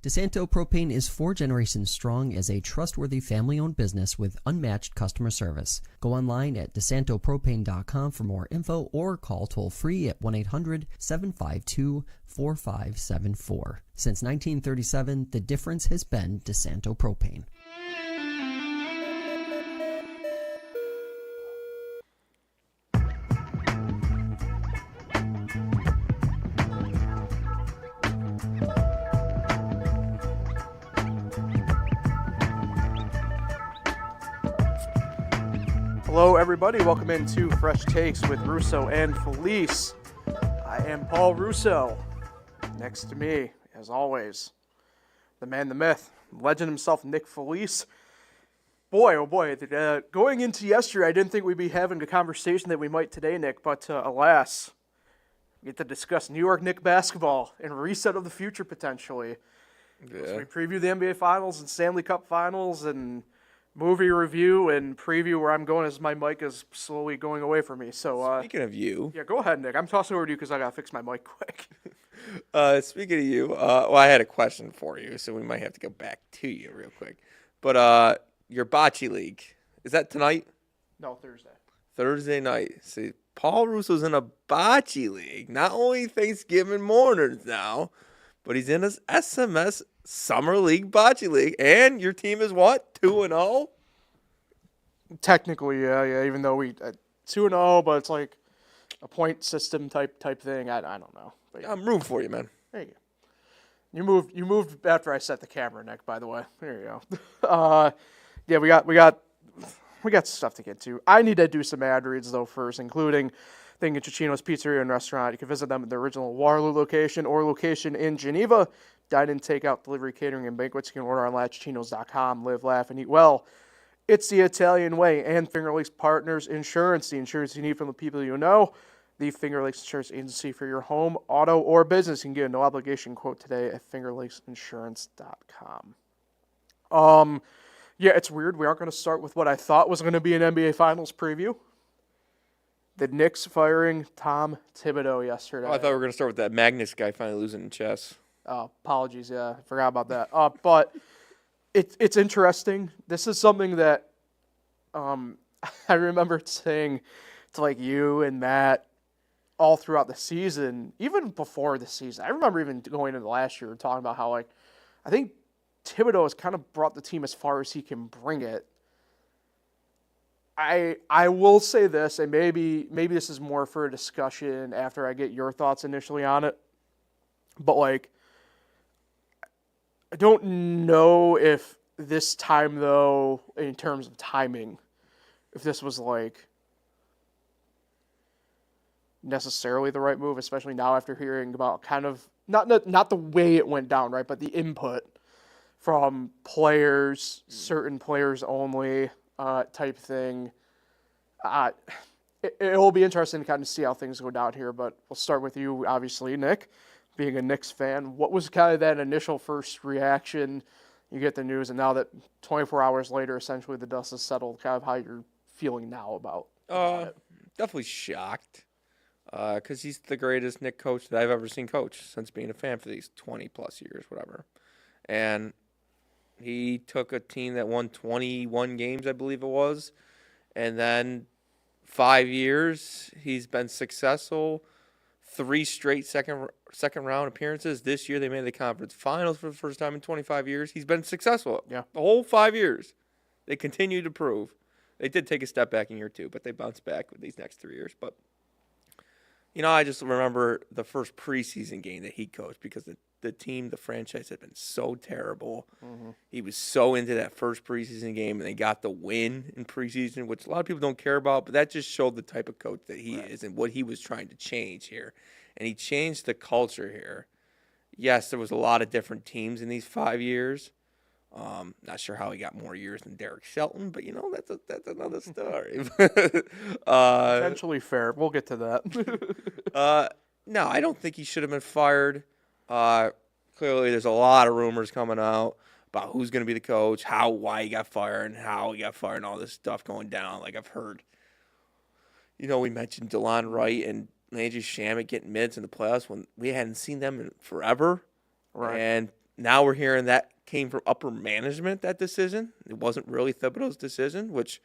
DeSanto Propane is 4 generations strong as a trustworthy family-owned business with unmatched customer service. Go online at DeSantoPropane.com for more info or call toll-free at 1-800-752-4574. Since 1937, the difference has been DeSanto Propane. Hello, everybody. Welcome into Fresh Takes with Russo and Felice. I am Paul Russo. Next to me, as always, the man, the myth, legend himself, Nick Felice. Boy, oh boy, going into yesterday, I didn't think we'd be having a conversation that we might today, Nick, but alas, we get to discuss New York Knicks basketball and reset of the future, potentially. Yeah. So we preview the NBA Finals and Stanley Cup Finals and movie review and preview where I'm going as my mic is slowly going away from me. So speaking of you. Yeah, go ahead, Nick. I'm tossing over to you because I got to fix my mic quick. Speaking of you, well, I had a question for you, so we might have to go back to you real quick. But your bocce league, is that tonight? No, Thursday. Thursday night. See, Paul Russo's in a bocce league. Not only Thanksgiving mornings now, but he's in his SMS Summer League Bocce League. And your team is what? 2-0? Technically, yeah. Even though we 2-0, but it's like a point system type thing. I don't know. But yeah. I'm rooting for you, man. There you go. You moved after I set the camera, Nick. By the way, there you go. Yeah, we got stuff to get to. I need to do some ad reads though first, including thing at Cicino's Pizzeria and Restaurant. You can visit them at their original Waterloo location or location in Geneva. Dine-in, takeout, delivery, catering, and banquets. You can order online at Cicinos.com. Live, laugh, and eat well. It's the Italian way. And Finger Lakes Partners Insurance, the insurance you need from the people you know. The Finger Lakes Insurance Agency for your home, auto, or business. You can get a no-obligation quote today at fingerlakesinsurance.com. Yeah, it's weird. We aren't going to start with what I thought was going to be an NBA Finals preview. The Knicks firing Tom Thibodeau yesterday. Oh, I thought we were going to start with that Magnus guy finally losing in chess. Oh, apologies, yeah. I forgot about that. But it's interesting. This is something that I remember saying to like you and Matt all throughout the season, even before the season. I remember even going into last year talking about how like I think Thibodeau has kind of brought the team as far as he can bring it. I will say this, and maybe this is more for a discussion after I get your thoughts initially on it. But like I don't know if this time, though, in terms of timing, if this was, like, necessarily the right move, especially now after hearing about kind of, not the way it went down, right, but the input from players, certain players only type thing. It will be interesting to kind of see how things go down here, but we'll start with you, obviously, Nick. Being a Knicks fan, what was kind of that initial first reaction? You get the news, and now that 24 hours later, essentially the dust has settled, kind of how you're feeling now about it? Definitely shocked, because he's the greatest Knicks coach that I've ever seen coach since being a fan for these 20-plus years, whatever. And he took a team that won 21 games, I believe it was, and then 5 years he's been successful. 3 straight second round appearances. This year they made the conference finals for the first time in 25 years. He's been successful. Yeah. The whole 5 years. They continue to prove. They did take a step back in year 2, but they bounced back with these next 3 years. But, I just remember the first preseason game that he coached because the team, the franchise had been so terrible. Mm-hmm. He was so into that first preseason game, and they got the win in preseason, which a lot of people don't care about, but that just showed the type of coach that he is and what he was trying to change here. And he changed the culture here. Yes, there was a lot of different teams in these 5 years. Not sure how he got more years than Derek Shelton, but that's another story. Potentially fair. We'll get to that. No, I don't think he should have been fired. Clearly, there's a lot of rumors coming out about who's going to be the coach, why he got fired, and how he got fired, and all this stuff going down. Like I've heard, we mentioned DeLon Wright and Landry Shamet getting minutes in the playoffs when we hadn't seen them in forever. Right. And now we're hearing that came from upper management, that decision. It wasn't really Thibodeau's decision, which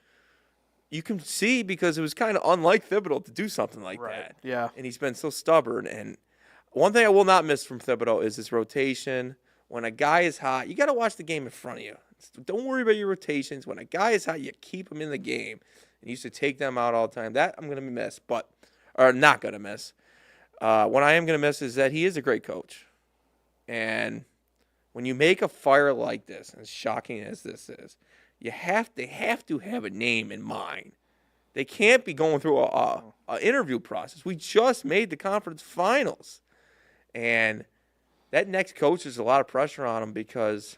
you can see because it was kind of unlike Thibodeau to do something like that. Yeah. And he's been so stubborn. And one thing I will not miss from Thibodeau is his rotation. When a guy is hot, you got to watch the game in front of you. Don't worry about your rotations. When a guy is hot, you keep him in the game. And you used to take them out all the time. That I'm going to miss, or not going to miss. What I am going to miss is that he is a great coach. And when you make a fire like this, as shocking as this is, they have to have a name in mind. They can't be going through a interview process. We just made the conference finals. And that next coach, there's a lot of pressure on him because,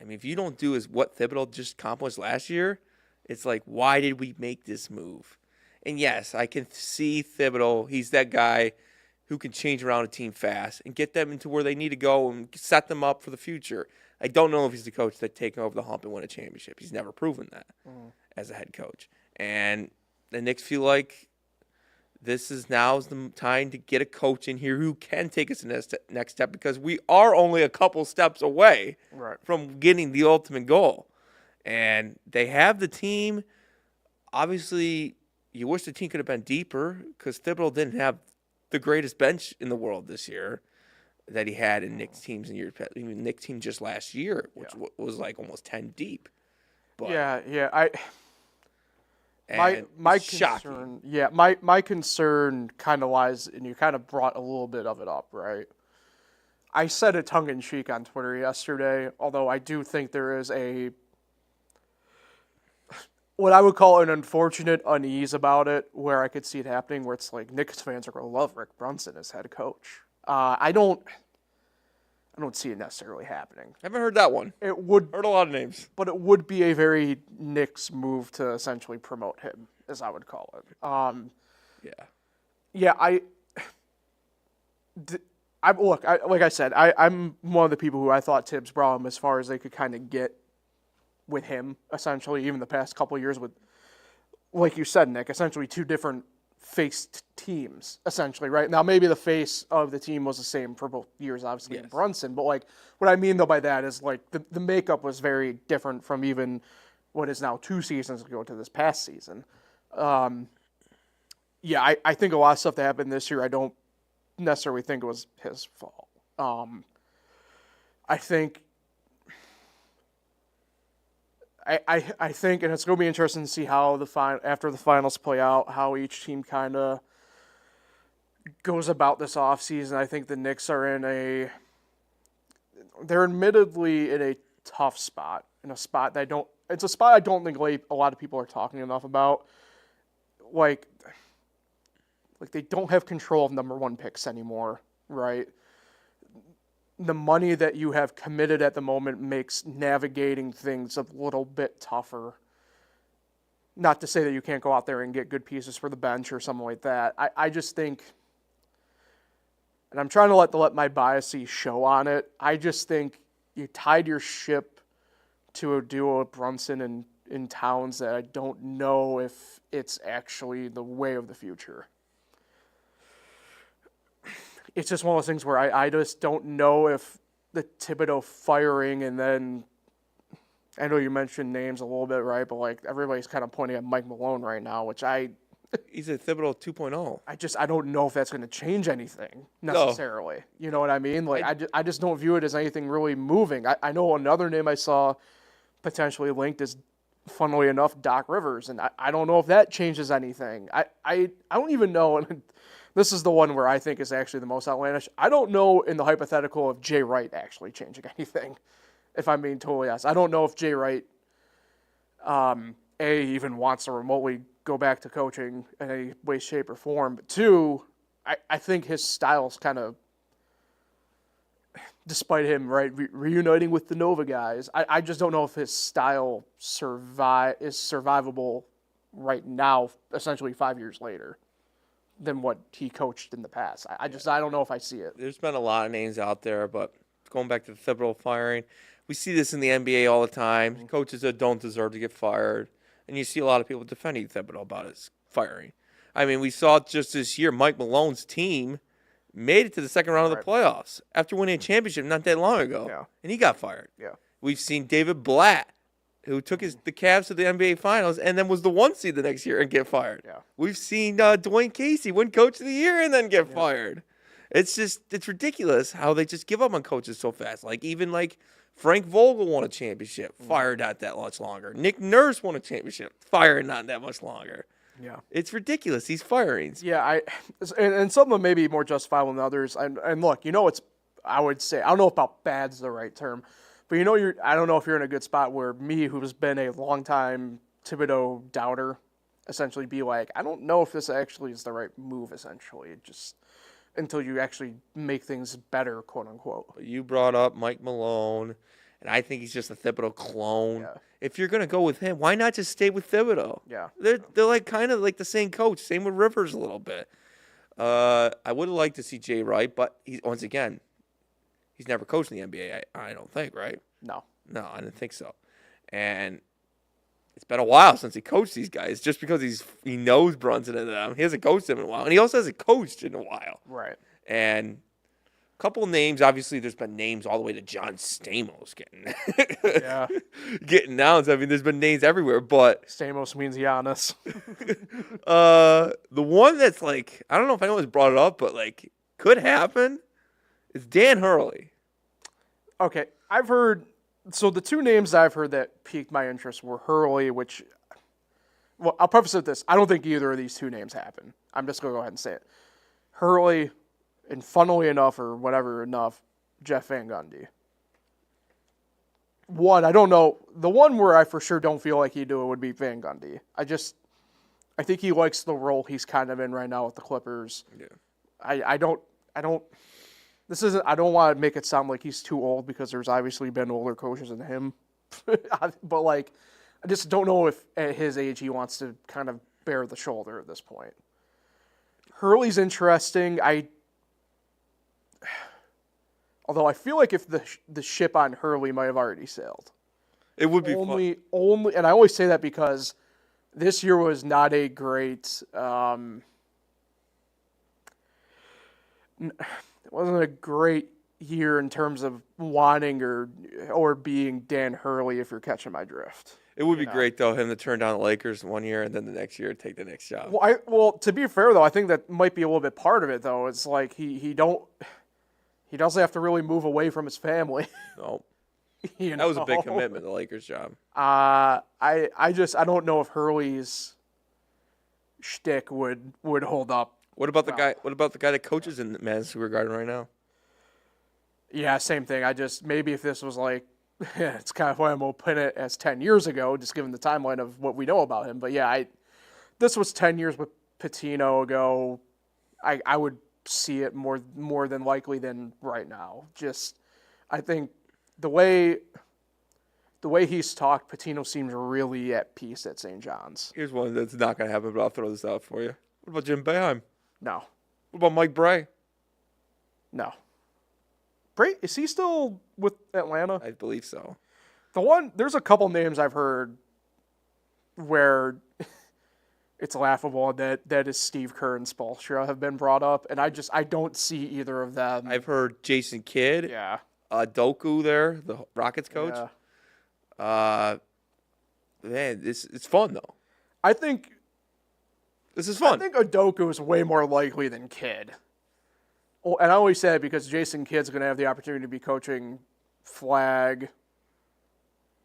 I mean, if you don't do what Thibodeau just accomplished last year, it's like, why did we make this move? And yes, I can see Thibodeau. He's that guy who can change around a team fast and get them into where they need to go and set them up for the future. I don't know if he's the coach that take over the hump and win a championship. He's never proven that as a head coach. And the Knicks feel like this is now's the time to get a coach in here who can take us to the next step because we are only a couple steps away from getting the ultimate goal. And they have the team. Obviously, you wish the team could have been deeper because Thibodeau didn't have the greatest bench in the world this year that he had in Knicks teams in years past. Even Knicks team just last year, which was like almost 10 deep. But, my concern, my concern kind of lies, and you kind of brought a little bit of it up, right? I said it tongue in cheek on Twitter yesterday, although I do think there is what I would call an unfortunate unease about it, where I could see it happening, where it's like Knicks fans are going to love Rick Brunson as head coach. I don't see it necessarily happening. I haven't heard that one. It would heard a lot of names, but it would be a very Knicks move to essentially promote him, as I would call it. Like I said, I'm one of the people who I thought Thibs brought him as far as they could kind of get with him, essentially, even the past couple of years with, like you said, Nick, essentially two different faced teams, essentially, right? Now, maybe the face of the team was the same for both years, obviously, in Brunson, but, like, what I mean, though, by that is, like, the makeup was very different from even what is now 2 seasons ago to this past season. I think a lot of stuff that happened this year, I don't necessarily think it was his fault. I think, and it's going to be interesting to see how after the finals play out, how each team kind of goes about this offseason. I think the Knicks are they're admittedly in a tough spot, it's a spot I don't think a lot of people are talking enough about. Like they don't have control of number 1 picks anymore, right? The money that you have committed at the moment makes navigating things a little bit tougher. Not to say that you can't go out there and get good pieces for the bench or something like that. I just think, and I'm trying to let my biases show on it, I just think you tied your ship to a duo of Brunson and Towns that I don't know if it's actually the way of the future. It's just one of those things where I just don't know if the Thibodeau firing, and then I know you mentioned names a little bit, right? But like everybody's kind of pointing at Mike Malone right now, which he's a Thibodeau 2.0. I don't know if that's going to change anything necessarily. No. You know what I mean? Like I just don't view it as anything really moving. I know another name I saw potentially linked is, funnily enough, Doc Rivers, and I don't know if that changes anything. I don't even know. And this is the one where I think is actually the most outlandish. I don't know in the hypothetical of Jay Wright actually changing anything, if I'm being totally honest. I don't know if Jay Wright, even wants to remotely go back to coaching in any way, shape, or form. But 2, I think his style's kind of, despite him, right, reuniting with the Nova guys, I just don't know if his style is survivable right now, essentially 5 years later, than what he coached in the past. I don't know if I see it. There's been a lot of names out there, but going back to the Thibodeau firing, we see this in the NBA all the time. Mm-hmm. Coaches that don't deserve to get fired, and you see a lot of people defending Thibodeau about his firing. I mean, we saw it just this year. Mike Malone's team made it to the second round of the Right. playoffs after winning a championship not that long ago, Yeah. and he got fired. Yeah. We've seen David Blatt, who took the Cavs to the NBA Finals and then was the 1 seed the next year and get fired. Yeah. We've seen Dwayne Casey win Coach of the Year and then get fired. It's ridiculous how they just give up on coaches so fast. Like even like Frank Vogel won a championship, fired not that much longer. Nick Nurse won a championship, fired not that much longer. Yeah. It's ridiculous, these firings. Yeah, and some of them may be more justifiable than others. And look, I would say, I don't know if about bad's the right term, but I don't know if you're in a good spot where me, who's been a longtime Thibodeau doubter, essentially be like, I don't know if this actually is the right move, essentially. Just until you actually make things better, quote unquote. You brought up Mike Malone, and I think he's just a Thibodeau clone. Yeah. If you're going to go with him, why not just stay with Thibodeau? Yeah. They're like kind of like the same coach. Same with Rivers a little bit. I would have liked to see Jay Wright, but he's never coached in the NBA, I don't think, right? No. No, I didn't think so. And it's been a while since he coached these guys just because he knows Brunson and them. He hasn't coached them in a while. And he also hasn't coached in a while. Right. And a couple of names, obviously there's been names all the way to John Stamos getting announced. I mean, there's been names everywhere, but Stamos means Giannis. the one that's like, I don't know if anyone's brought it up, but like could happen is Dan Hurley. Okay, I've heard. So the two names I've heard that piqued my interest were Hurley, which, well, I'll preface it with this. I don't think either of these two names happen. I'm just going to go ahead and say it. Hurley, and funnily enough, or whatever enough, Jeff Van Gundy. One, I don't know. The one where I for sure don't feel like he'd do it would be Van Gundy. I think he likes the role he's kind of in right now with the Clippers. Yeah. I don't want to make it sound like he's too old because there's obviously been older coaches than him. But, like, I just don't know if at his age he wants to kind of bear the shoulder at this point. Hurley's interesting. Although I feel like if the ship on Hurley might have already sailed. It would be fun. And I always say that because this year was not a great it wasn't a great year in terms of wanting or being Dan Hurley, if you're catching my drift. It would be great, though, him to turn down the Lakers one year and then the next year take the next job. Well, to be fair, though, I think that might be a little bit part of it, though. It's like he doesn't have to really move away from his family. No. That was a big commitment, the Lakers job. I don't know if Hurley's shtick would hold up. What about the guy that coaches in Madison Square Garden right now? Yeah, same thing. Maybe if this was like, it's kind of why I'm opening it as 10 years ago, just given the timeline of what we know about him. But yeah, this was 10 years with Pitino ago. I would see it more than likely than right now. Just, I think the way he's talked, Pitino seems really at peace at St. John's. Here's one that's not going to happen, but I'll throw this out for you. What about Jim Boeheim? No. What about Mike Bray? No. Bray, is he still with Atlanta? I believe so. There's a couple names I've heard where it's laughable that is Steve Kerr and Spoelstra have been brought up, and I don't see either of them. I've heard Jason Kidd. Yeah. Doku there, the Rockets coach. Yeah. Man, it's fun, though. I think this is fun. I think Udoka is way more likely than Kidd. Well, and I always say it because Jason Kidd's going to have the opportunity to be coaching Flag.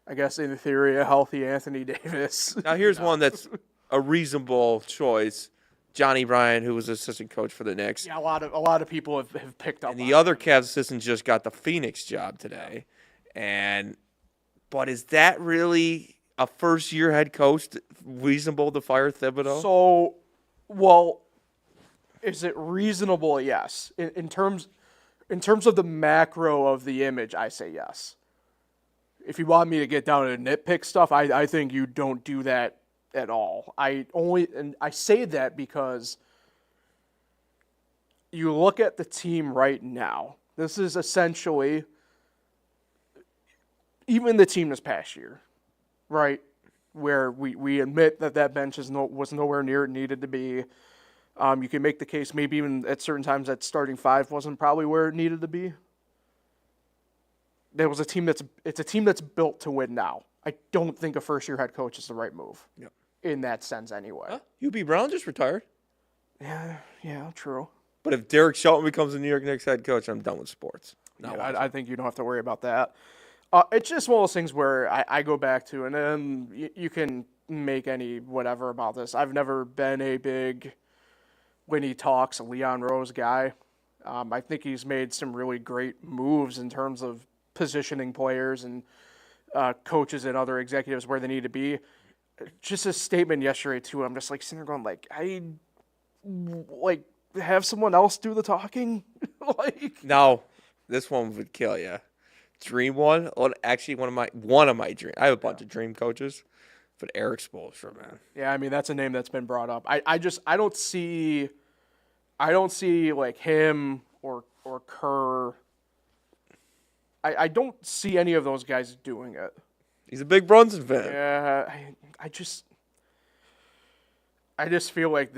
I guess in theory, a healthy Anthony Davis. Now here's one that's a reasonable choice. Johnny Bryan, who was assistant coach for the Knicks. Yeah, a lot of people have picked up. And the other Cavs assistant just got the Phoenix job today. But is that really a first-year head coach reasonable to fire Thibodeau? So, well, is it reasonable? Yes. In terms of the macro of the image, I say yes. If you want me to get down to nitpick stuff, I think you don't do that at all. I say that because you look at the team right now. This is essentially even the team this past year, right? Where we admit that bench was nowhere near it needed to be. You can make the case maybe even at certain times that starting five wasn't probably where it needed to be. There was a team that's built to win now. I don't think a first-year head coach is the right move. Yep. In that sense anyway. Huh? UB Brown just retired. Yeah, true. But if Derek Shelton becomes the New York Knicks head coach, I'm done with sports. I think you don't have to worry about that. It's just one of those things where I go back to, and then you can make any whatever about this. I've never been a big, when he talks, Leon Rose guy. I think he's made some really great moves in terms of positioning players and coaches and other executives where they need to be. Just a statement yesterday too. I'm just like sitting there going have someone else do the talking. No, this one would kill you. Dream one. Well, actually, one of my dream. I have a bunch of dream coaches, but Eric Spoelstra, man. Yeah, I mean that's a name that's been brought up. I don't see like him or Kerr. I don't see any of those guys doing it. He's a big Brunson fan. Yeah, I just feel like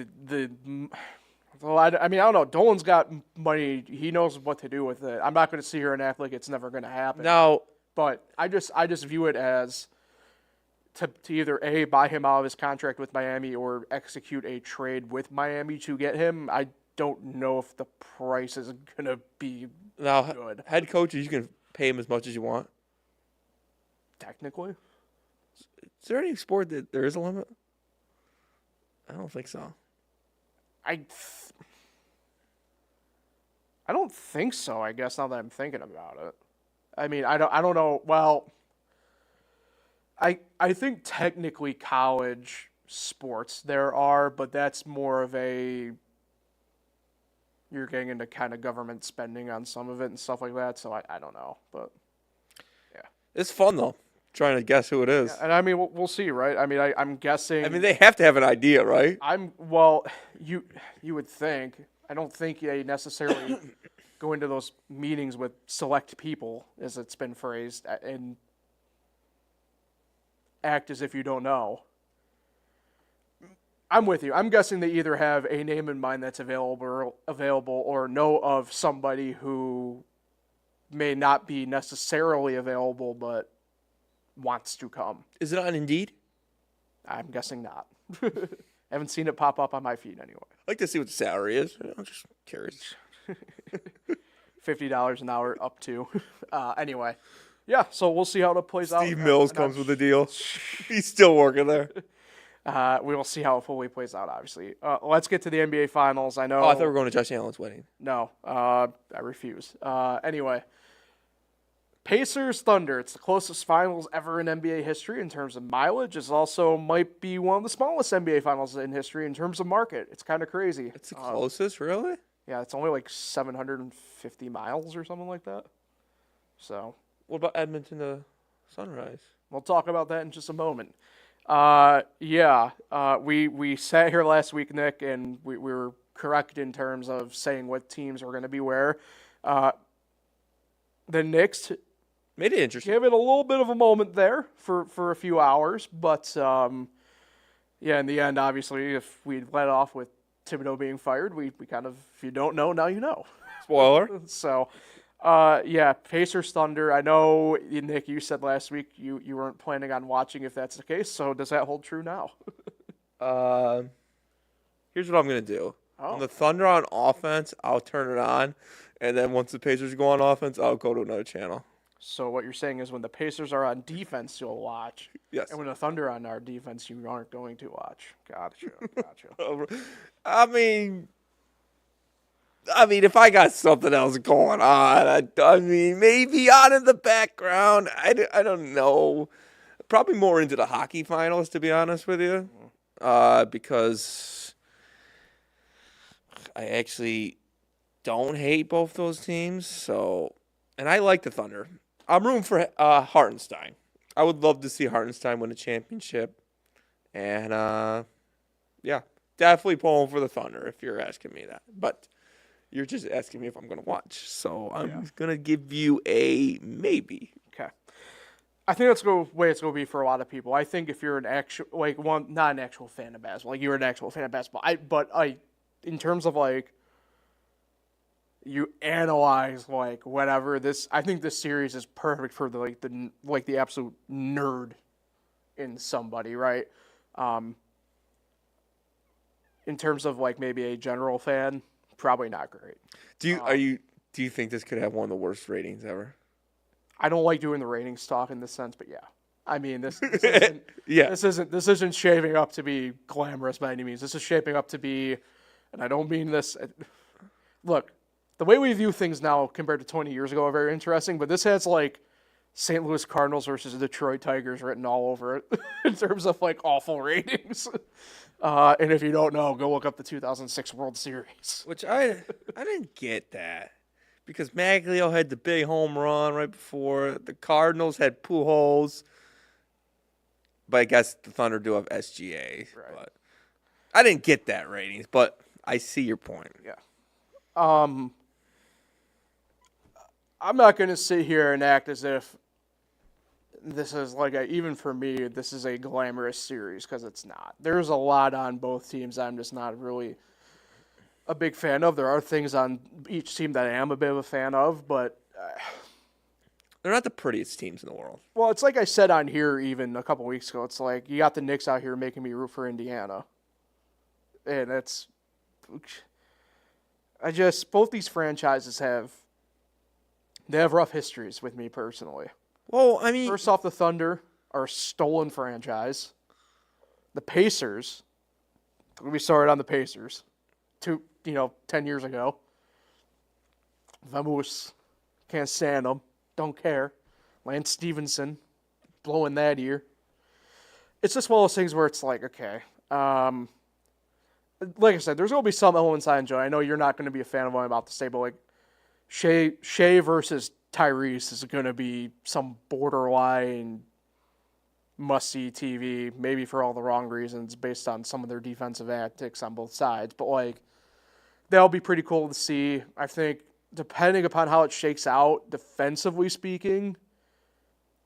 well, I mean, I don't know. Dolan's got money. He knows what to do with it. I'm not going to sit here and act like it's never going to happen. No. But I just view it as to either A, buy him out of his contract with Miami or execute a trade with Miami to get him. I don't know if the price is going to be good. Head coaches, you can pay him as much as you want. Technically. Is there any sport that there is a limit? I don't think so. I don't think so, I guess, now that I'm thinking about it. I mean, I don't know. Well, I think technically college sports there are, but that's more of you're getting into kind of government spending on some of it and stuff like that, so I don't know. But, yeah. It's fun, though, trying to guess who it is. Yeah, and I mean, we'll see, right? I mean, I'm guessing. I mean, they have to have an idea, right? You would think. I don't think they necessarily go into those meetings with select people, as it's been phrased, and act as if you don't know. I'm with you. I'm guessing they either have a name in mind that's available or know of somebody who may not be necessarily available but wants to come. Is it on Indeed? I'm guessing not. I haven't seen it pop up on my feed anyway. I'd like to see what the salary is. I'm just curious. $50 an hour up to. Anyway, yeah, so we'll see how it plays out. Steve Mills comes with a deal. He's still working there. We will see how it fully plays out, obviously. Let's get to the NBA Finals. I know. Oh, I thought we were going to Josh Allen's wedding. No, I refuse. Anyway, Pacers Thunder. It's the closest finals ever in NBA history in terms of mileage. It also might be one of the smallest NBA Finals in history in terms of market. It's kind of crazy. It's the closest, really? Yeah, it's only like 750 miles or something like that. So. What about Edmonton to Sunrise? We'll talk about that in just a moment. We sat here last week, Nick, and we were correct in terms of saying what teams were going to be where. The Knicks made it interesting. Gave it a little bit of a moment there for a few hours, but in the end, obviously, if we led off with Thibodeau being fired, we kind of, if you don't know, now you know. Spoiler. So. Pacers Thunder. I know, Nick, you said last week you weren't planning on watching if that's the case, so does that hold true now? Here's what I'm going to do. Oh. On the Thunder on offense, I'll turn it on, and then once the Pacers go on offense, I'll go to another channel. So what you're saying is when the Pacers are on defense, you'll watch. Yes. And when the Thunder are on our defense, you aren't going to watch. Gotcha. I mean, if I got something else going on, I mean, maybe on in the background. I don't know. Probably more into the hockey finals, to be honest with you, because I actually don't hate both those teams. So, and I like the Thunder. I'm rooting for Hartenstein. I would love to see Hartenstein win a championship, and definitely pulling for the Thunder if you're asking me that, but. You're just asking me if I'm going to watch. So I'm going to give you a maybe. Okay. I think that's the way it's going to be for a lot of people. I think if you're an actual, not an actual fan of basketball, like you're an actual fan of basketball, in terms of like you analyze like whatever I think this series is perfect for the absolute nerd in somebody, right? In terms of like maybe a general fan, probably not great. Do you think this could have one of the worst ratings ever? I don't like doing the ratings talk in this sense, but yeah. I mean, this isn't, yeah. this isn't shaping up to be glamorous by any means. This is shaping up to be, and I don't mean this. Look, the way we view things now compared to 20 years ago are very interesting, but this has like St. Louis Cardinals versus the Detroit Tigers written all over it in terms of like awful ratings. And if you don't know, go look up the 2006 World Series. Which I didn't get that. Because Maglio had the big home run right before. The Cardinals had Pujols. But I guess the Thunder do have SGA. Right. But I didn't get that ratings, but I see your point. Yeah. I'm not going to sit here and act as if this is like even for me, this is a glamorous series, because it's not. There's a lot on both teams I'm just not really a big fan of. There are things on each team that I am a bit of a fan of, but they're not the prettiest teams in the world. Well, it's like I said on here even a couple weeks ago. It's like you got the Knicks out here making me root for Indiana. And both these franchises have rough histories with me personally. Well, I mean, first off, the Thunder are a stolen franchise. The Pacers, we started on the Pacers 10 years ago. Vamoose, can't stand them, don't care. Lance Stevenson, blowing that ear. It's just one of those things where it's like, okay. Like I said, there's going to be some elements I enjoy. I know you're not going to be a fan of what I'm about to say, but like Shea versus Tyrese is going to be some borderline must-see TV, maybe for all the wrong reasons based on some of their defensive antics on both sides. But like, that'll be pretty cool to see. I think depending upon how it shakes out, defensively speaking,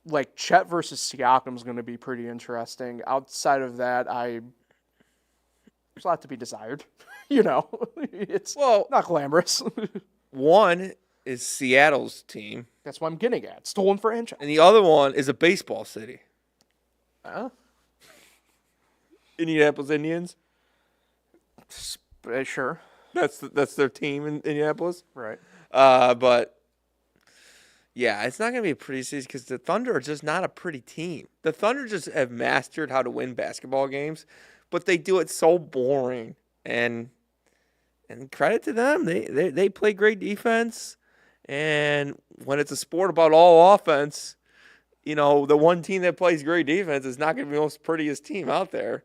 like Chet versus Siakam is going to be pretty interesting. Outside of that, there's a lot to be desired. It's not glamorous. One is Seattle's team. That's what I'm getting at. Stolen franchise. And the other one is a baseball city. Indianapolis Indians. Sure. That's their team in Indianapolis. Right. But yeah, it's not going to be a pretty season because the Thunder are just not a pretty team. The Thunder just have mastered how to win basketball games, but they do it so boring. And credit to them, they play great defense. And when it's a sport about all offense, the one team that plays great defense is not going to be the most prettiest team out there.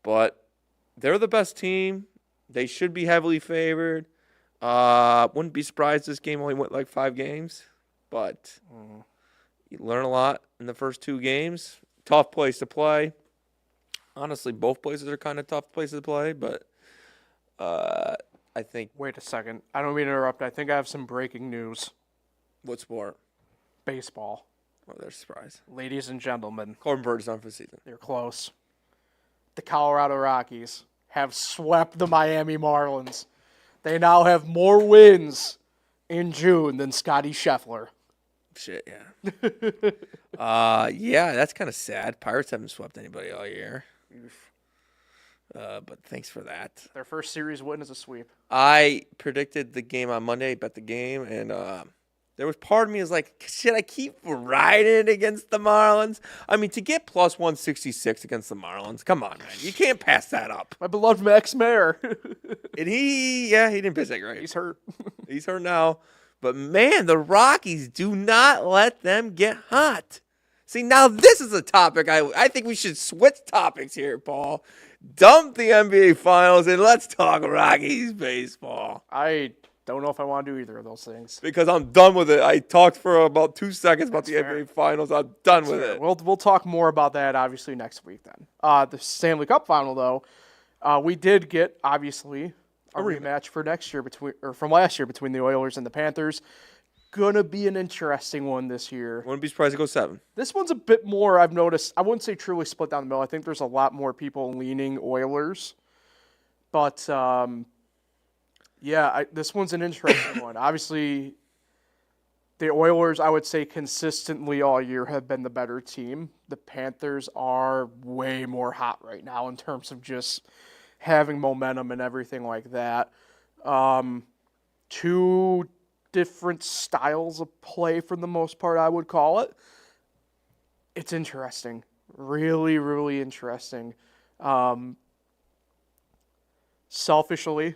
But they're the best team. They should be heavily favored. Wouldn't be surprised this game only went like 5 games. But you learn a lot in the first 2 games. Tough place to play. Honestly, both places are kind of tough places to play. But I think... Wait a second. I don't mean to interrupt. I think I have some breaking news. What sport? Baseball. Oh, they're surprised. Ladies and gentlemen. Corbin Bird's done for the season. They're close. The Colorado Rockies have swept the Miami Marlins. They now have more wins in June than Scotty Scheffler. Shit, yeah. Yeah, that's kind of sad. Pirates haven't swept anybody all year. But thanks for that. Their first series win is a sweep. I predicted the game on Monday, bet the game, and there was part of me is like, should I keep riding it against the Marlins? I mean, to get plus 166 against the Marlins, come on, man. You can't pass that up. My beloved Max Mayer. And he didn't pitch that great. He's hurt. He's hurt now. But, man, the Rockies do not let them get hot. See, now this is a topic. I think we should switch topics here, Paul. Dump the NBA Finals and let's talk Rockies baseball. I don't know if I want to do either of those things. Because I'm done with it. I talked for about 2 seconds about the NBA Finals. I'm done with it. We'll talk more about that, obviously, next week then. The Stanley Cup Final, though, we did get, obviously, a rematch for next year from last year between the Oilers and the Panthers. Gonna be an interesting one this year. Wouldn't be surprised to go 7. This one's a bit more, I've noticed. I wouldn't say truly split down the middle. I think there's a lot more people leaning Oilers. But Yeah, this one's an interesting one. Obviously, the Oilers, I would say, consistently all year have been the better team. The Panthers are way more hot right now in terms of just having momentum and everything like that. Two different styles of play for the most part, I would call it. It's interesting. Really, really interesting. Selfishly,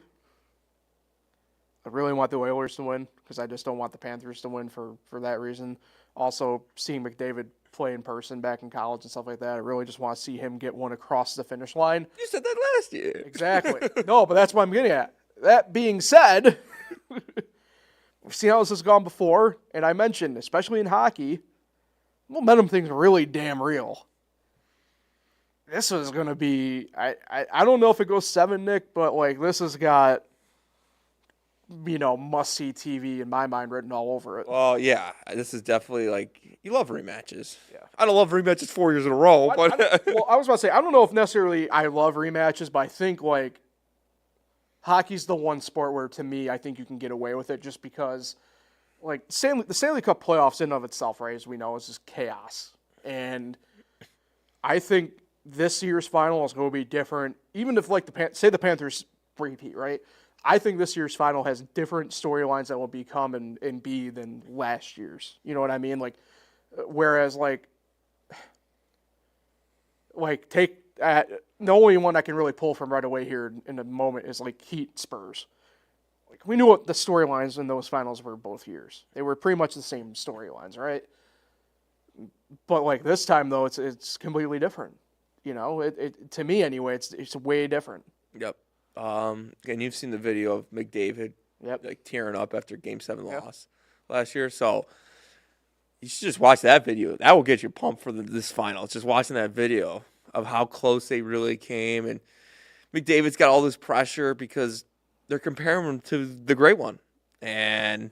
I really want the Oilers to win because I just don't want the Panthers to win for that reason. Also, seeing McDavid play in person back in college and stuff like that, I really just want to see him get one across the finish line. You said that last year. Exactly. No, but that's what I'm getting at. That being said, we've seen how this has gone before, and I mentioned, especially in hockey, momentum thing's really damn real. This is going to be, I don't know if it goes 7, Nick, but like this has got, must-see TV in my mind written all over it. Well, yeah, this is definitely like, you love rematches. Yeah. I don't love rematches 4 years in a row, but. I was about to say, I don't know if necessarily I love rematches, but I think like hockey's the one sport where, to me, I think you can get away with it just because, like, the Stanley Cup playoffs in and of itself, right, as we know, is just chaos. And I think this year's final is going to be different. Even if, like, the Panthers repeat, right? I think this year's final has different storylines that will become and be than last year's. You know what I mean? Like, whereas, like take the only one I can really pull from right away here in a moment is like Heat Spurs. Like, we knew what the storylines in those finals were both years. They were pretty much the same storylines, right? But like this time though, it's completely different. It to me anyway, it's way different. Yep. And you've seen the video of McDavid, like tearing up after Game 7 loss last year. So you should just watch that video. That will get you pumped for this final. It's just watching that video of how close they really came. And McDavid's got all this pressure because they're comparing him to the great one. And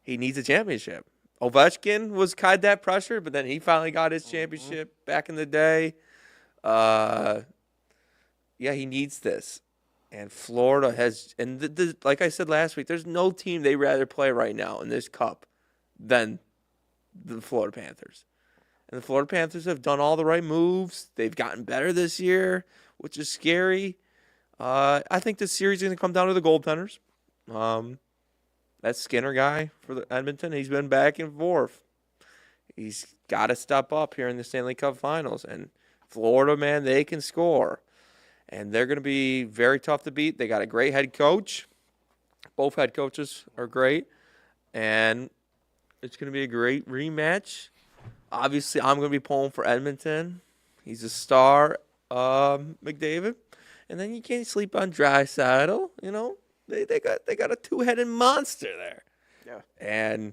he needs a championship. Ovechkin was kind of that pressure, but then he finally got his championship back in the day. He needs this. And Florida has, and like I said last week, there's no team they'd rather play right now in this cup than the Florida Panthers. And the Florida Panthers have done all the right moves. They've gotten better this year, which is scary. I think this series is going to come down to the goaltenders. That Skinner guy for the Edmonton, he's been back and forth. He's got to step up here in the Stanley Cup Finals. And Florida, man, they can score. And they're going to be very tough to beat. They got a great head coach. Both head coaches are great. And it's going to be a great rematch. Obviously, I'm going to be pulling for Edmonton. He's a star, McDavid. And then you can't sleep on Draisaitl. They got a two-headed monster there. Yeah. And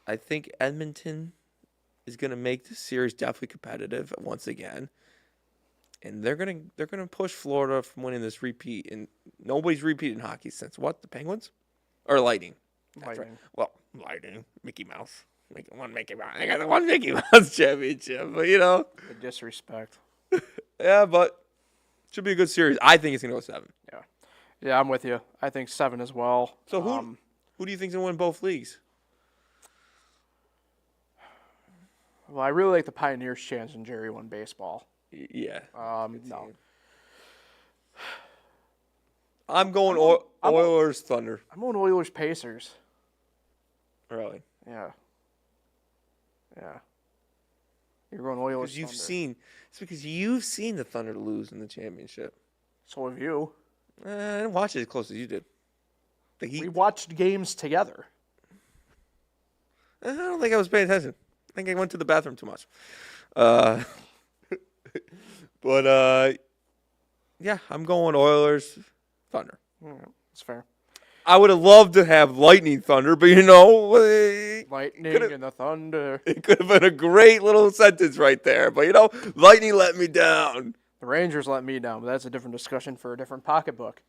I think Edmonton is going to make this series definitely competitive once again. And they're gonna push Florida from winning this repeat. And nobody's repeated in hockey since what? The Penguins? Or Lightning? That's right. Well, Lightning, Mickey Mouse. I got the one Mickey Mouse championship, but The disrespect. Yeah, but should be a good series. I think it's gonna go 7. Yeah, I'm with you. I think 7 as well. So who do you think's gonna win both leagues? Well, I really like the Pioneers' chance when Jerry won baseball. Yeah. No. I'm going Oilers Thunder. I'm going Oilers Pacers. Really? Yeah. You're going Oilers Thunder. It's because you've seen the Thunder lose in the championship. So have you. I didn't watch it as close as you did. We watched games together. I don't think I was paying attention. I think I went to the bathroom too much. But I'm going Oilers Thunder. That's fair. I would have loved to have Lightning Thunder, but Lightning and the Thunder. It could have been a great little sentence right there. But Lightning let me down. The Rangers let me down, but that's a different discussion for a different pocketbook.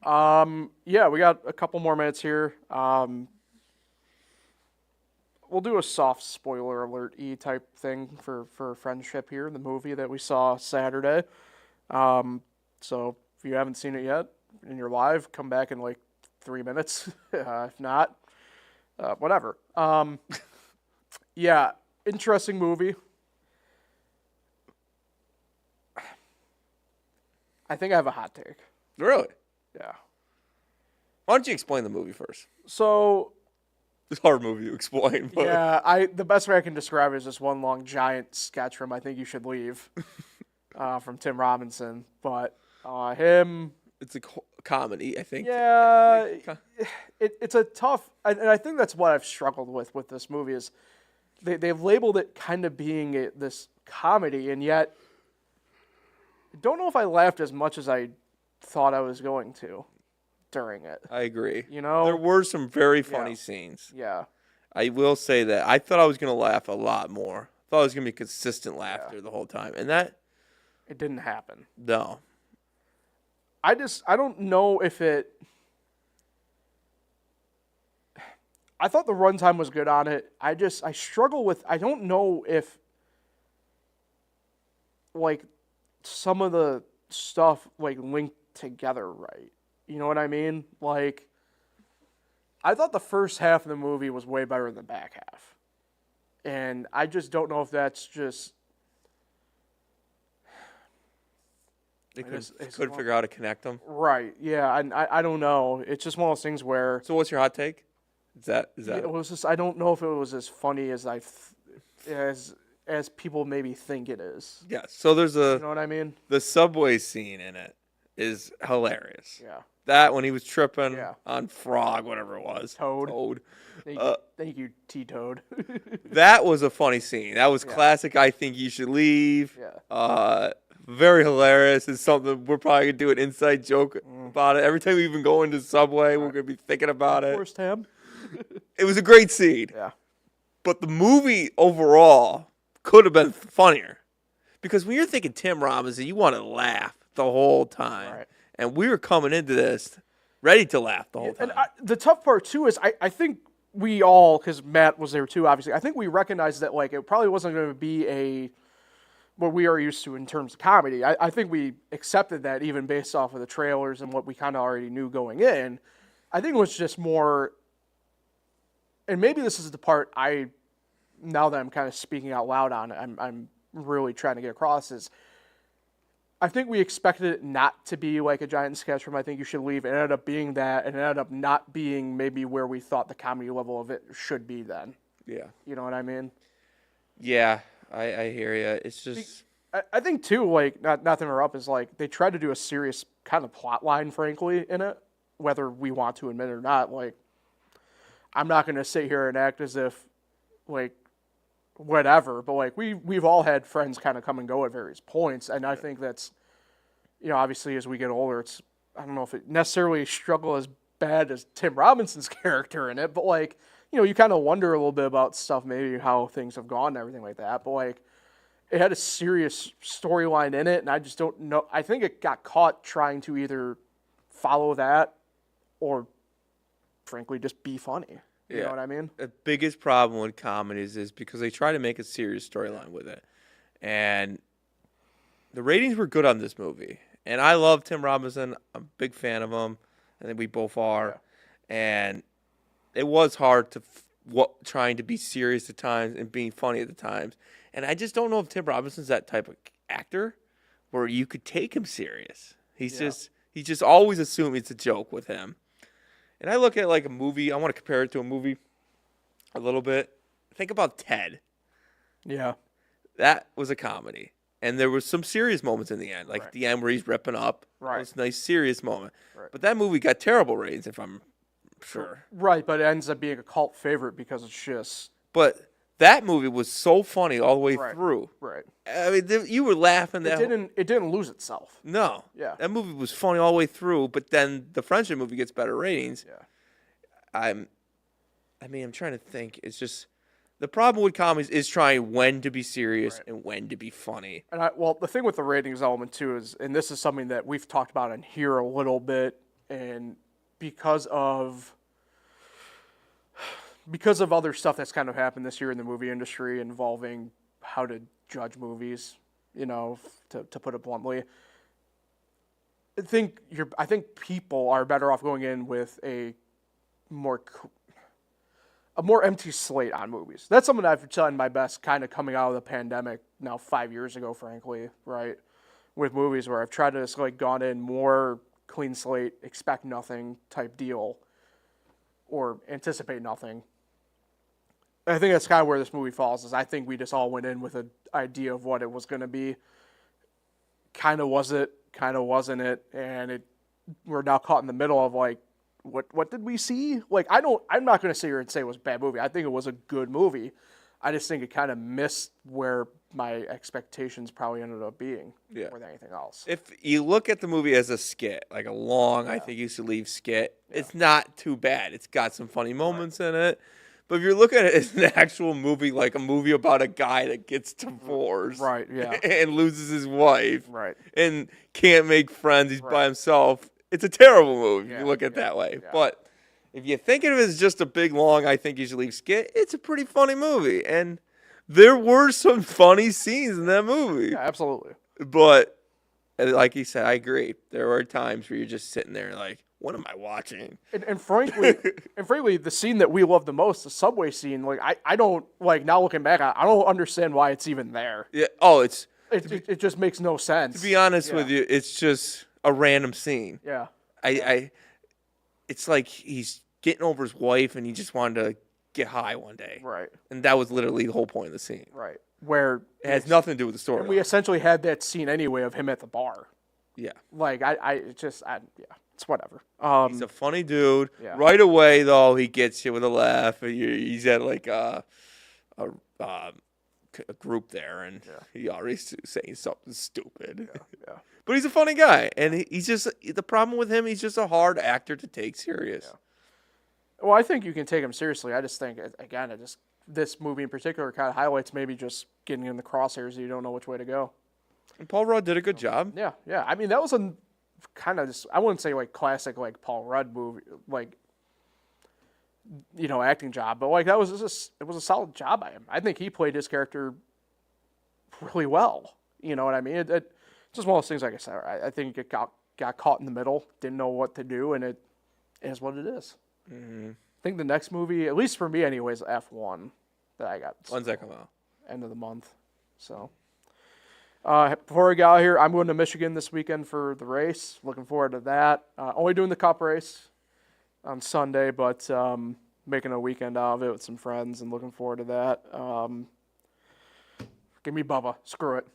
We got a couple more minutes here. We'll do a soft spoiler alert-y type thing for Friendship here, the movie that we saw Saturday. So if you haven't seen it yet, and you're live, come back in like 3 minutes. If not, whatever. Yeah, interesting movie. I think I have a hot take. Really? Yeah. Why don't you explain the movie first? So, It's a hard movie to explain. But yeah, the best way I can describe it is this one long giant sketch from I Think You Should Leave from Tim Robinson. But him... It's a comedy, I think. Yeah, it's a tough... And I think that's what I've struggled with this movie is they've labeled it kind of being this comedy, and yet I don't know if I laughed as much as I thought I was going to during it. I agree. You know? There were some very funny scenes. Yeah. I will say that. I thought I was going to laugh a lot more. I thought it was going to be consistent laughter the whole time. And that... It didn't happen. No. I don't know if it... I thought the runtime was good on it. I struggle with... I don't know if, like, some of the stuff, like, linked together right. You know what I mean? Like, I thought the first half of the movie was way better than the back half. And I just don't know if that's just... They couldn't figure out how to connect them. Right, yeah. And I don't know. It's just one of those things where... So what's your hot take? Is that... It was just... I don't know if it was as funny as as people maybe think it is. Yeah, so there's You know what I mean? The subway scene in it is hilarious. Yeah. That when he was tripping Yeah. on Frog, whatever it was. Toad. Thank you, T-Toad. That was a funny scene. That was classic I Think You Should Leave. Yeah. Very hilarious. It's something we're probably going to do an inside joke about it. Every time we even go into Subway, we're going to be thinking about it. Forced him. It was a great scene. Yeah. But the movie overall could have been funnier. Because when you're thinking Tim Robinson, you want to laugh the whole time. Right. And we were coming into this ready to laugh the whole time. And the tough part, too, is I think we all, because Matt was there, too, obviously, I think we recognized that, like, it probably wasn't going to be what we are used to in terms of comedy. I think we accepted that even based off of the trailers and what we kind of already knew going in. I think it was just more, and maybe this is the part now that I'm kind of speaking out loud on it, I'm really trying to get across is, I think we expected it not to be like a giant sketch from I Think You Should Leave. It ended up being that, and it ended up not being maybe where we thought the comedy level of it should be then. Yeah. You know what I mean? Yeah, I hear you. It's just... I think, too, like, not to interrupt, is, like, they tried to do a serious kind of plot line, frankly, in it, whether we want to admit it or not. Like, I'm not going to sit here and act as if, like, whatever, but, like, we've all had friends kind of come and go at various points, and I think that's, you know, obviously as we get older, it's, I don't know if it necessarily struggle as bad as Tim Robinson's character in it, but, like, you know, you kind of wonder a little bit about stuff, maybe how things have gone and everything like that, but, like, it had a serious storyline in it, and I just don't know, I think it got caught trying to either follow that or, frankly, just be funny. You know what I mean? The biggest problem with comedies is because they try to make a serious storyline with it. And the ratings were good on this movie. And I love Tim Robinson. I'm a big fan of him. I think we both are. Yeah. And it was hard to trying to be serious at times and being funny at the times. And I just don't know if Tim Robinson's that type of actor where you could take him serious. He's just always assumed it's a joke with him. And I look at like a movie, I want to compare it to a movie a little bit. Think about Ted. Yeah. That was a comedy. And there was some serious moments in the end, like the end where he's ripping up. Right. It was a nice serious moment. Right. But that movie got terrible ratings, if I'm sure. Right, but it ends up being a cult favorite because it's just... But that movie was so funny all the way through. Right. I mean, you were laughing. It didn't lose itself. No. Yeah. That movie was funny all the way through, but then the friendship movie gets better ratings. Yeah. I'm trying to think. It's just the problem with comedies is trying when to be serious and when to be funny. And the thing with the ratings element too is, and this is something that we've talked about in here a little bit, and because of other stuff that's kind of happened this year in the movie industry involving how to judge movies, you know, to put it bluntly, I think people are better off going in with a more empty slate on movies. That's something I've done my best kind of coming out of the pandemic now 5 years ago, frankly, right? With movies where I've tried to just like gone in more clean slate, expect nothing type deal, or anticipate nothing. I think that's kind of where this movie falls. Is I think we just all went in with an idea of what it was going to be. Kind of was it, kind of wasn't it, and we're now caught in the middle of like, what did we see? Like I'm not going to sit here and say it was a bad movie. I think it was a good movie. I just think it kind of missed where my expectations probably ended up being more than anything else. If you look at the movie as a skit, like a long, I think you should leave skit, it's not too bad. It's got some funny moments in it. But if you're looking at it as an actual movie, like a movie about a guy that gets divorced, right, yeah, and loses his wife, right, and can't make friends, he's by himself, it's a terrible movie if you look at it that way. Yeah. But if you think of it as just a big, long, I think you should leave skit, it's a pretty funny movie. And there were some funny scenes in that movie. Yeah, absolutely. But like you said, I agree. There were times where you're just sitting there like, what am I watching? And frankly, the scene that we love the most, the subway scene, like I don't like now looking back, I don't understand why it's even there. Yeah. Oh, it just makes no sense. To be honest with you, it's just a random scene. Yeah. It's like he's getting over his wife and he just wanted to get high one day. Right. And that was literally the whole point of the scene. Right. Where it has nothing to do with the story. And we essentially had that scene anyway of him at the bar. Yeah. Like it's whatever. He's a funny dude. Yeah. Right away though, he gets you with a laugh. He's at like a group there, and he already saying something stupid. Yeah. But he's a funny guy, and he's just the problem with him. He's just a hard actor to take serious. Yeah. Well, I think you can take him seriously. I just think again, this movie in particular kind of highlights maybe just getting in the crosshairs. You don't know which way to go. And Paul Rudd did a good job. Yeah. I mean, that was a kind of just, I wouldn't say like classic like Paul Rudd movie, like, you know, acting job, but like it was a solid job by him. I think he played his character really well. You know what I mean? It's just one of those things. Like I said, I think it got caught in the middle, didn't know what to do, and it is what it is. Mm-hmm. I think the next movie, at least for me, anyways, F1 that I got. When's that come out? End of the month. So. Before we get out here, I'm going to Michigan this weekend for the race. Looking forward to that. Only doing the Cup race on Sunday, but making a weekend out of it with some friends and looking forward to that. Give me Bubba. Screw it.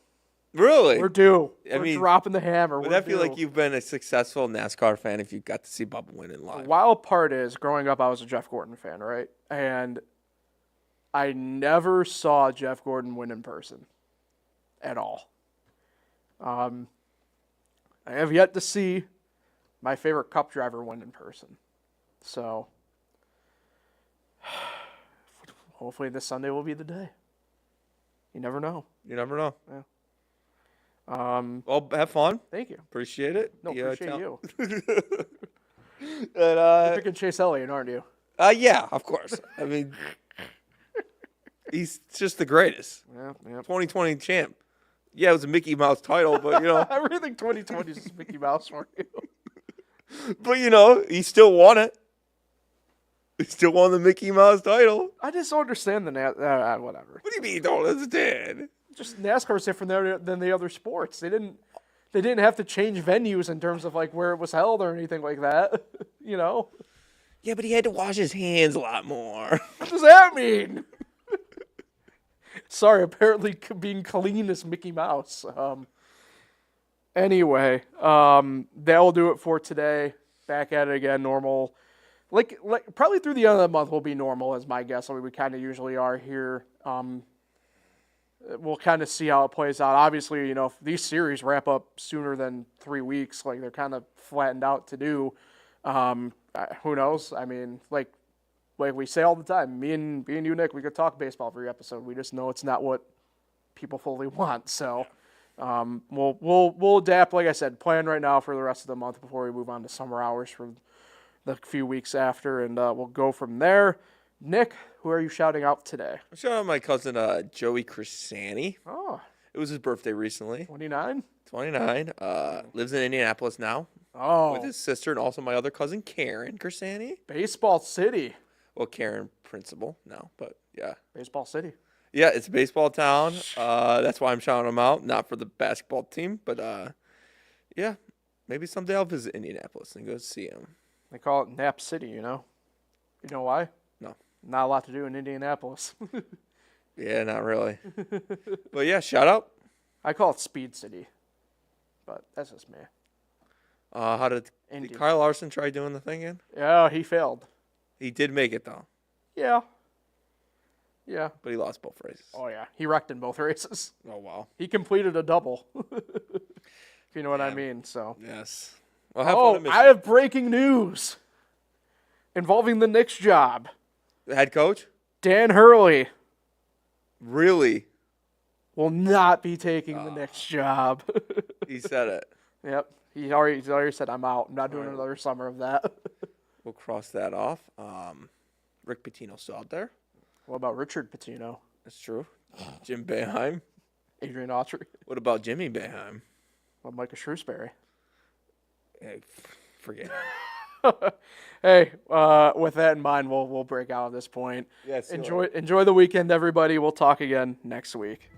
Really? We're due. We're dropping the hammer. Would that feel like you've been a successful NASCAR fan if you got to see Bubba win in live? The wild part is, growing up, I was a Jeff Gordon fan, right? And I never saw Jeff Gordon win in person at all. I have yet to see my favorite Cup driver win in person. So, hopefully this Sunday will be the day. You never know. You never know. Yeah. Well, have fun. Thank you. Appreciate it. No, appreciate you. And, you're picking Chase Elliott, aren't you? Yeah, of course. I mean, he's just the greatest. Yeah. 2020 champ. Yeah, it was a Mickey Mouse title, but, you know. Everything 2020 is Mickey Mouse for you. But, you know, he still won it. He still won the Mickey Mouse title. I just don't understand the whatever. What do you mean you don't understand? Just NASCAR is different than the other sports. They didn't have to change venues in terms of like where it was held or anything like that. You know? Yeah, but he had to wash his hands a lot more. What does that mean? Sorry, apparently being clean is Mickey Mouse. Anyway, that'll do it for today. Back at it again, normal. Like probably through the end of the month will be normal, as my guess. I mean, we kind of usually are here. We'll kind of see how it plays out. Obviously, you know, if these series wrap up sooner than 3 weeks, like they're kind of flattened out to do. Who knows? I mean, like we say all the time, me and you, Nick, we could talk baseball every episode. We just know it's not what people fully want. So we'll adapt. Like I said, plan right now for the rest of the month before we move on to summer hours for the few weeks after, and we'll go from there. Nick, who are you shouting out today? I'm shouting out my cousin Joey Crisani. Oh. It was his birthday recently. 29? 29. Lives in Indianapolis now Oh, with his sister and also my other cousin, Karen Kersani. Baseball City. Well, Karen Principal now, but yeah. Baseball City. Yeah, it's a baseball town. That's why I'm shouting him out. Not for the basketball team, but yeah. Maybe someday I'll visit Indianapolis and go see him. They call it Nap City, you know? You know why? No. Not a lot to do in Indianapolis. Yeah, not really. But yeah, shout out. I call it Speed City. But that's just me. How did Indy. Kyle Larson try doing the thing again? Yeah, he failed. He did make it though, Yeah. Yeah. but he lost both races. Oh, yeah. He wrecked in both races. Oh wow. He completed a double. If you know what I Yeah. mean, so. Yes. Well, have fun Oh, at I Michigan. have breaking news involving the Knicks job. The head coach? Dan Hurley Really? will not be taking the Knicks job. He said it. Yep. He's already said, I'm out. I'm not doing Alright. another summer of that. We'll cross that off. Rick Pitino's still out there. What about Richard Pitino? That's true. Jim Boeheim. Adrian Autry? What about Jimmy Boeheim? What Micah Shrewsbury? Hey, forget Hey, with that in mind, we'll break out at this point. it. Yeah, Enjoy the weekend, everybody. We'll talk again next week.